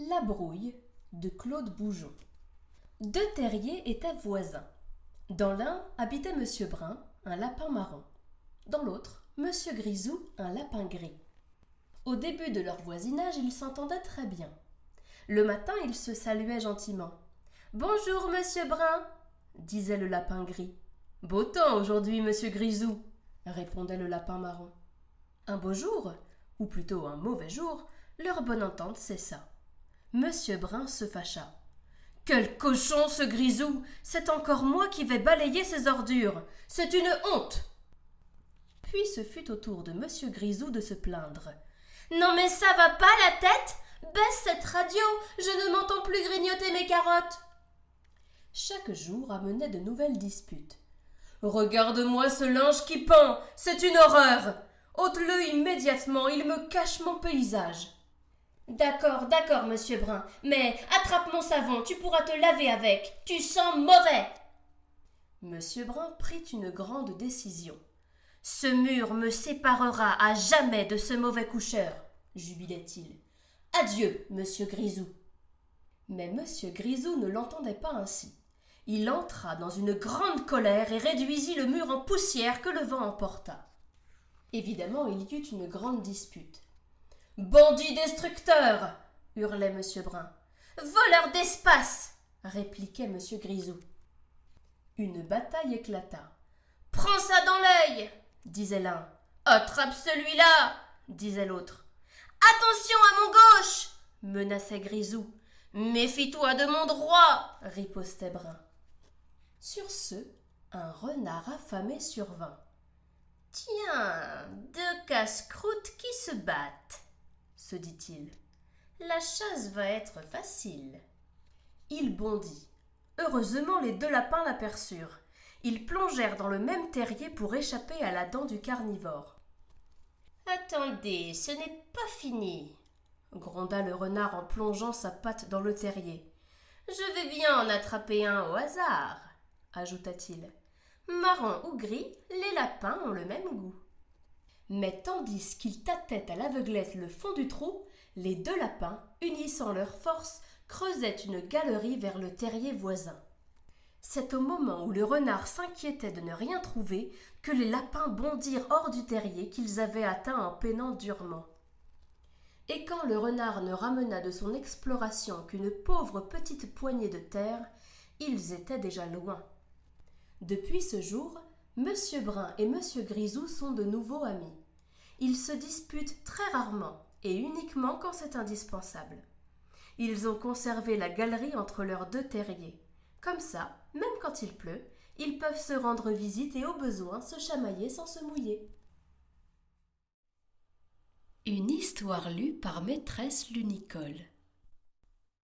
La brouille de Claude Bougeon. Deux terriers étaient voisins. Dans l'un habitait Monsieur Brun, un lapin marron. Dans l'autre, Monsieur Grisou, un lapin gris. Au début de leur voisinage, ils s'entendaient très bien. Le matin, ils se saluaient gentiment. « Bonjour, Monsieur Brun !» disait le lapin gris. « Beau temps aujourd'hui, Monsieur Grisou !» répondait le lapin marron. Un beau jour, ou plutôt un mauvais jour, leur bonne entente cessa. Monsieur Brun se fâcha. « Quel cochon ce Grisou! C'est encore moi qui vais balayer ses ordures! C'est une honte !» Puis ce fut au tour de Monsieur Grisou de se plaindre. « Non mais ça va pas la tête? Baisse cette radio, je ne m'entends plus grignoter mes carottes !» Chaque jour amenait de nouvelles disputes. « Regarde-moi ce linge qui pend, c'est une horreur! Ôte-le immédiatement, il me cache mon paysage. » D'accord, Monsieur Brun, mais attrape mon savon, tu pourras te laver avec, tu sens mauvais. Monsieur Brun prit une grande décision. Ce mur me séparera à jamais de ce mauvais coucheur, jubilait-il. Adieu, Monsieur Grisou. Mais Monsieur Grisou ne l'entendait pas ainsi. Il entra dans une grande colère et réduisit le mur en poussière que le vent emporta. Évidemment, il y eut une grande dispute. « Bandit destructeur !» hurlait Monsieur Brun. « Voleur d'espace !» répliquait Monsieur Grisou. Une bataille éclata. « Prends ça dans l'œil !» disait l'un. « Attrape celui-là !» disait l'autre. « Attention à mon gauche !» menaçait Grisou. « Méfie-toi de mon droit !» ripostait Brun. Sur ce, un renard affamé survint. « Tiens, deux casse-croûtes qui se battent !» se dit-il. « La chasse va être facile. » Il bondit. Heureusement, les deux lapins l'aperçurent. Ils plongèrent dans le même terrier pour échapper à la dent du carnivore. « Attendez, ce n'est pas fini !» gronda le renard en plongeant sa patte dans le terrier. « Je vais bien en attraper un au hasard !» ajouta-t-il. « Marron ou gris, les lapins ont le même goût. » Mais tandis qu'ils tâtaient à l'aveuglette le fond du trou, les deux lapins, unissant leurs forces, creusaient une galerie vers le terrier voisin. C'est au moment où le renard s'inquiétait de ne rien trouver que les lapins bondirent hors du terrier qu'ils avaient atteint en peinant durement. Et quand le renard ne ramena de son exploration qu'une pauvre petite poignée de terre, ils étaient déjà loin. Depuis ce jour, Monsieur Brun et Monsieur Grisou sont de nouveau amis. Ils se disputent très rarement et uniquement quand c'est indispensable. Ils ont conservé la galerie entre leurs deux terriers. Comme ça, même quand il pleut, ils peuvent se rendre visite et au besoin se chamailler sans se mouiller. Une histoire lue par Maîtresse Lunicole.